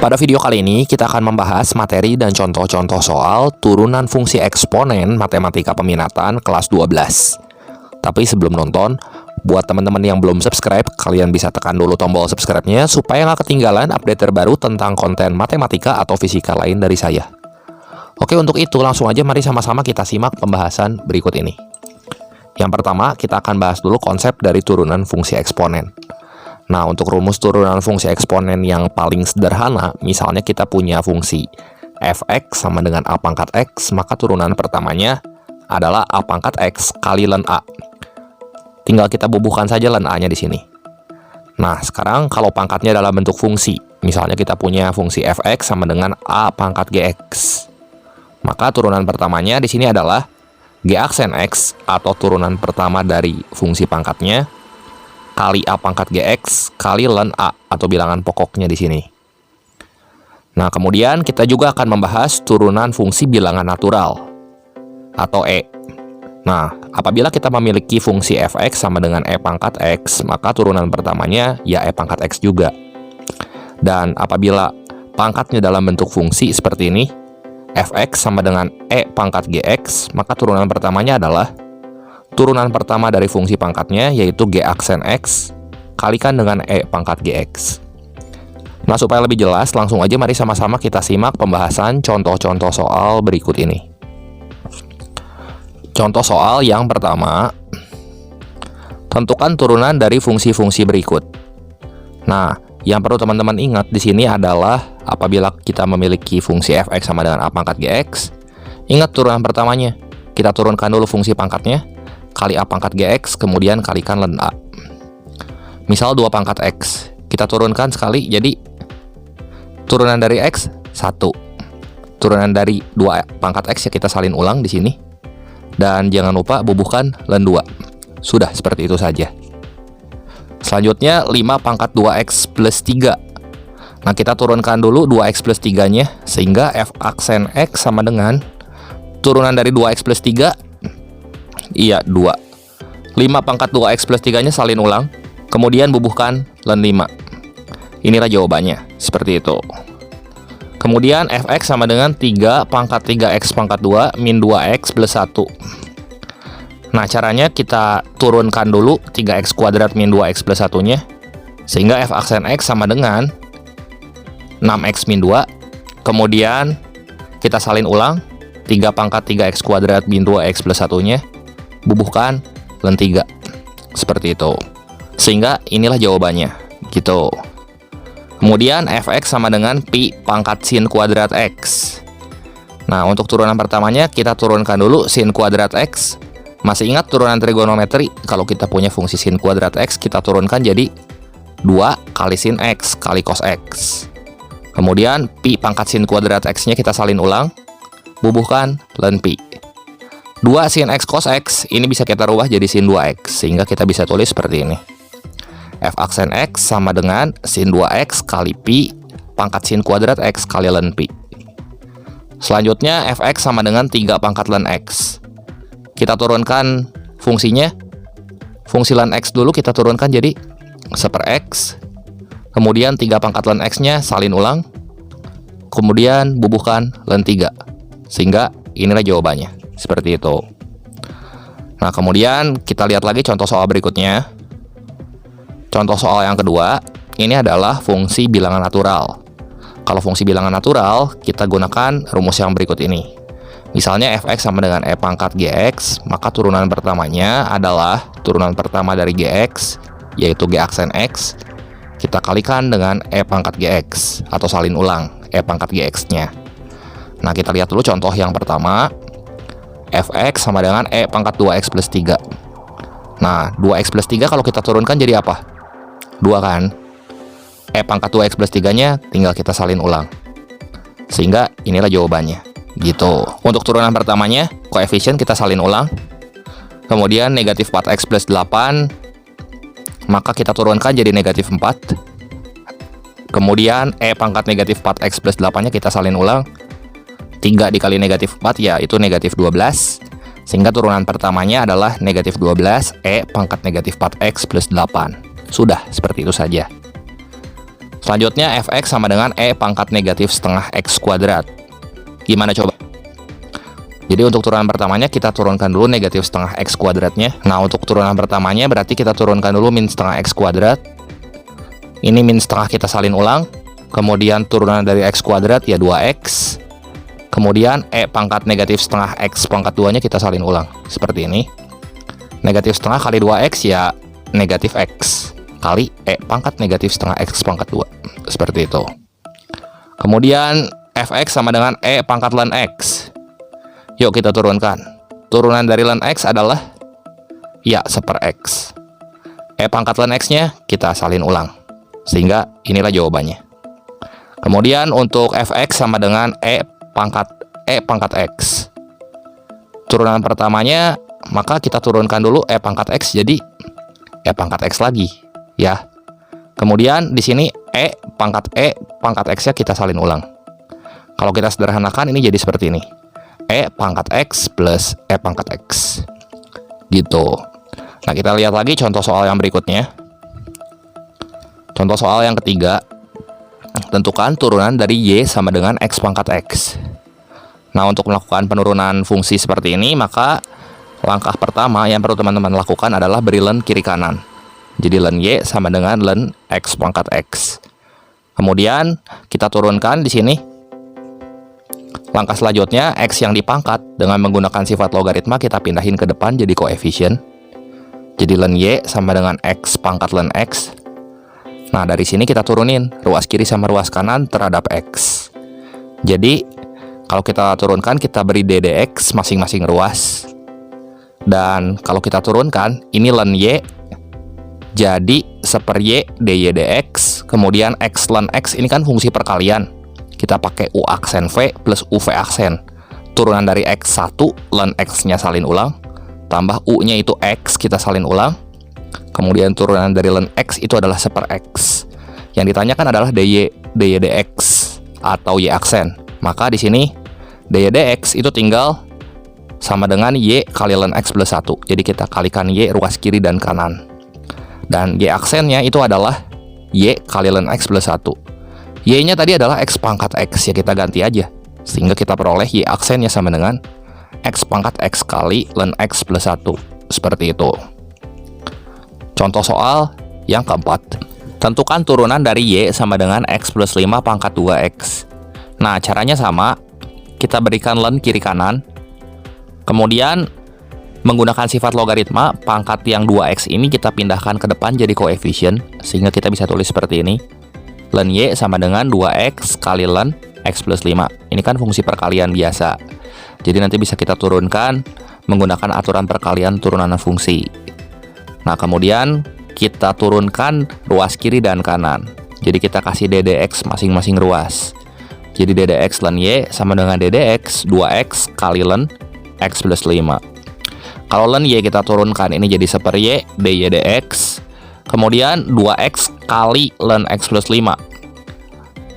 Pada video kali ini kita akan membahas materi dan contoh-contoh soal turunan fungsi eksponen matematika peminatan kelas 12. Tapi sebelum nonton, buat teman-teman yang belum subscribe, kalian bisa tekan dulu tombol subscribe-nya supaya nggak ketinggalan update terbaru tentang konten matematika atau fisika lain dari saya. Oke, untuk itu langsung aja mari sama-sama kita simak pembahasan berikut ini. Yang pertama, kita akan bahas dulu konsep dari turunan fungsi eksponen. Nah, untuk rumus turunan fungsi eksponen yang paling sederhana, misalnya kita punya fungsi f(x) sama dengan a pangkat x, maka turunan pertamanya adalah a pangkat x kali ln a. Tinggal kita bubuhkan saja ln a-nya di sini. Nah, sekarang kalau pangkatnya dalam bentuk fungsi, misalnya kita punya fungsi f(x) sama dengan a pangkat gx, maka turunan pertamanya di sini adalah g aksen x atau turunan pertama dari fungsi pangkatnya kali a pangkat gx kali ln a atau bilangan pokoknya di sini. Nah, kemudian kita juga akan membahas turunan fungsi bilangan natural atau e. Nah, apabila kita memiliki fungsi f(x) sama dengan e pangkat x, maka turunan pertamanya ya e pangkat x juga. Dan apabila pangkatnya dalam bentuk fungsi seperti ini, f(x) sama dengan e pangkat gx, maka turunan pertamanya adalah turunan pertama dari fungsi pangkatnya, yaitu g aksen x kalikan dengan e pangkat gx. Nah, supaya lebih jelas, langsung aja mari sama-sama kita simak pembahasan contoh-contoh soal berikut ini. Contoh soal yang pertama, tentukan turunan dari fungsi-fungsi berikut. Nah, yang perlu teman-teman ingat di sini adalah apabila kita memiliki fungsi f(x) sama dengan a pangkat gx, ingat turunan pertamanya. Kita turunkan dulu fungsi pangkatnya, kali a pangkat gx, kemudian kalikan ln a. Misal 2 pangkat x, kita turunkan sekali, jadi turunan dari x 1. Turunan dari 2 pangkat x ya kita salin ulang di sini. Dan jangan lupa bubuhkan ln 2. Sudah, seperti itu saja. Selanjutnya 5 pangkat 2x plus 3. Nah, kita turunkan dulu 2x plus 3-nya, sehingga f aksen x sama dengan turunan dari 2x plus 3, iya 2. 5 pangkat 2x plus 3-nya salin ulang, kemudian bubuhkan ln 5. Inilah jawabannya, seperti itu. Kemudian fx sama dengan 3 pangkat 3x pangkat 2 min 2x plus 1. Nah, caranya kita turunkan dulu 3x kuadrat min 2x plus 1-nya, sehingga f aksen x sama dengan 6x min 2. Kemudian kita salin ulang 3 pangkat 3x kuadrat min 2x plus 1-nya, bubuhkan ln 3. Seperti itu. Sehingga inilah jawabannya, gitu. Kemudian fx sama dengan pi pangkat sin kuadrat x. Nah, untuk turunan pertamanya kita turunkan dulu sin kuadrat x. Masih ingat turunan trigonometri? Kalau kita punya fungsi sin kuadrat x, kita turunkan jadi 2 kali sin x kali cos x. Kemudian pi pangkat sin kuadrat x-nya kita salin ulang, bubuhkan ln pi. 2 sin x cos x ini bisa kita rubah jadi sin 2x, sehingga kita bisa tulis seperti ini. F aksen x sama dengan sin 2x kali pi pangkat sin kuadrat x kali ln pi. Selanjutnya fx sama dengan 3 pangkat ln x. Kita turunkan fungsinya. Fungsi ln x dulu kita turunkan jadi 1/x. Kemudian 3 pangkat ln x-nya salin ulang, kemudian bubuhkan ln 3. Sehingga inilah jawabannya. Seperti itu. Nah, kemudian kita lihat lagi contoh soal berikutnya. Contoh soal yang kedua, ini adalah fungsi bilangan natural. Kalau fungsi bilangan natural, kita gunakan rumus yang berikut ini. Misalnya fx sama dengan e pangkat gx, maka turunan pertamanya adalah turunan pertama dari gx, yaitu g aksen x. Kita kalikan dengan e pangkat gx, atau salin ulang e pangkat gx-nya. Nah, kita lihat dulu contoh yang pertama. Fx sama dengan e pangkat 2x plus 3. Nah, 2x plus 3 kalau kita turunkan jadi apa? 2 kan? E pangkat 2x plus 3-nya tinggal kita salin ulang. Sehingga inilah jawabannya. Gitu. Untuk turunan pertamanya, koefisien kita salin ulang. Kemudian negatif 4x plus 8, maka kita turunkan jadi negatif 4. Kemudian e pangkat negatif 4x plus 8-nya kita salin ulang. 3 dikali negatif 4 ya itu negatif 12. Sehingga turunan pertamanya adalah negatif 12 e pangkat negatif 4x plus 8. Sudah, seperti itu saja. Selanjutnya fx sama dengan e pangkat negatif setengah x kuadrat. Gimana coba? Jadi untuk turunan pertamanya kita turunkan dulu negatif setengah x kuadratnya. Nah untuk turunan pertamanya berarti kita turunkan dulu min setengah x kuadrat. Ini min setengah kita salin ulang. Kemudian turunan dari x kuadrat ya 2x. Kemudian e pangkat negatif setengah x pangkat 2-nya kita salin ulang. Seperti ini. Negatif setengah kali 2x ya negatif x. Kali e pangkat negatif setengah x pangkat 2. Seperti itu. Kemudian fx sama dengan e pangkat ln x. Yuk kita turunkan. Turunan dari ln x adalah ya 1/x. E pangkat ln x-nya kita salin ulang. Sehingga inilah jawabannya. Kemudian untuk fx sama dengan e pangkat x. Turunan pertamanya maka kita turunkan dulu e pangkat x jadi e pangkat x lagi. Ya. Kemudian di sini e pangkat x-nya kita salin ulang. Kalau kita sederhanakan ini jadi seperti ini. E pangkat x plus e pangkat x. Gitu. Nah, kita lihat lagi contoh soal yang berikutnya. Contoh soal yang ketiga. Tentukan turunan dari y sama dengan x pangkat x. Nah, untuk melakukan penurunan fungsi seperti ini, maka langkah pertama yang perlu teman-teman lakukan adalah beri ln kiri kanan. Jadi ln y sama dengan ln x pangkat x. Kemudian kita turunkan di sini. Langkah selanjutnya x yang dipangkat dengan menggunakan sifat logaritma kita pindahin ke depan jadi koefisien. Jadi ln y sama dengan x pangkat ln x. Nah, dari sini kita turunin ruas kiri sama ruas kanan terhadap x. Jadi kalau kita turunkan kita beri ddx masing-masing ruas. Dan kalau kita turunkan ini ln y jadi 1/y dy dx. Kemudian x ln x ini kan fungsi perkalian. Kita pakai u aksen v plus uv aksen. Turunan dari x1 ln x-nya salin ulang. Tambah u-nya itu x kita salin ulang. Kemudian turunan dari ln x itu adalah 1/x. Yang ditanyakan adalah dy dx atau y aksen. Maka di sini dy dx itu tinggal sama dengan y kali ln x plus 1. Jadi kita kalikan y ruas kiri dan kanan. Dan y aksennya itu adalah y kali ln x plus 1. Y-nya tadi adalah x pangkat x, ya kita ganti aja. Sehingga kita peroleh y aksennya sama dengan x pangkat x kali ln x plus 1. Seperti itu. Contoh soal yang keempat. Tentukan turunan dari y sama dengan x plus 5 pangkat 2x. Nah, caranya sama. Kita berikan ln kiri kanan. Kemudian menggunakan sifat logaritma, pangkat yang 2x ini kita pindahkan ke depan jadi koefisien. Sehingga kita bisa tulis seperti ini. Ln y sama dengan 2x kali ln x plus 5. Ini kan fungsi perkalian biasa. Jadi nanti bisa kita turunkan menggunakan aturan perkalian turunan fungsi. Nah, kemudian kita turunkan ruas kiri dan kanan. Jadi kita kasih ddx masing-masing ruas. Jadi ddx ln y sama dengan ddx 2x kali ln x plus 5. Kalau ln y kita turunkan ini jadi 1/y dy dx. Kemudian 2x kali ln x plus 5.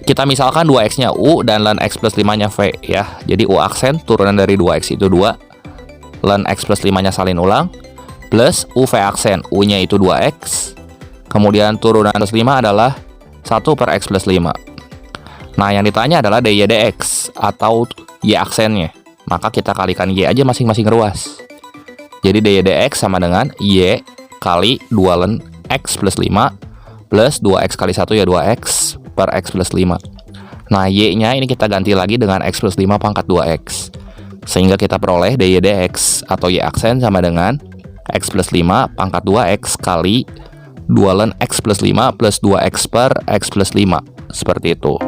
Kita misalkan 2x-nya u dan ln x plus 5-nya v ya. Jadi u aksen turunan dari 2x itu 2. Ln x plus 5-nya salin ulang. Plus uv aksen, u-nya itu 2x. Kemudian turunan plus 5 adalah 1/x plus 5. Nah, yang ditanya adalah dy dx atau y aksennya. Maka kita kalikan y aja masing-masing ruas. Jadi dy dx sama dengan y kali 2 ln x plus 5 plus 2x kali 1 ya 2x per x plus 5. Nah, y-nya ini kita ganti lagi dengan x plus 5 pangkat 2x. Sehingga kita peroleh dy dx atau y aksen sama dengan x plus 5 pangkat 2x kali 2 ln x plus 5 plus 2x per x plus 5. Seperti itu.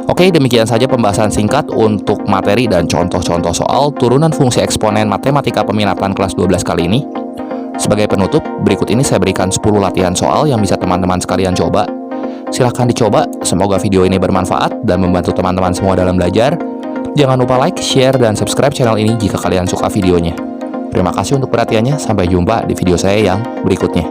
Oke, demikian saja pembahasan singkat untuk materi dan contoh-contoh soal turunan fungsi eksponen matematika peminatan kelas 12 kali ini. Sebagai penutup, berikut ini saya berikan 10 latihan soal yang bisa teman-teman sekalian coba. Silahkan dicoba, semoga video ini bermanfaat dan membantu teman-teman semua dalam belajar. Jangan lupa like, share, dan subscribe channel ini jika kalian suka videonya. Terima kasih untuk perhatiannya, sampai jumpa di video saya yang berikutnya.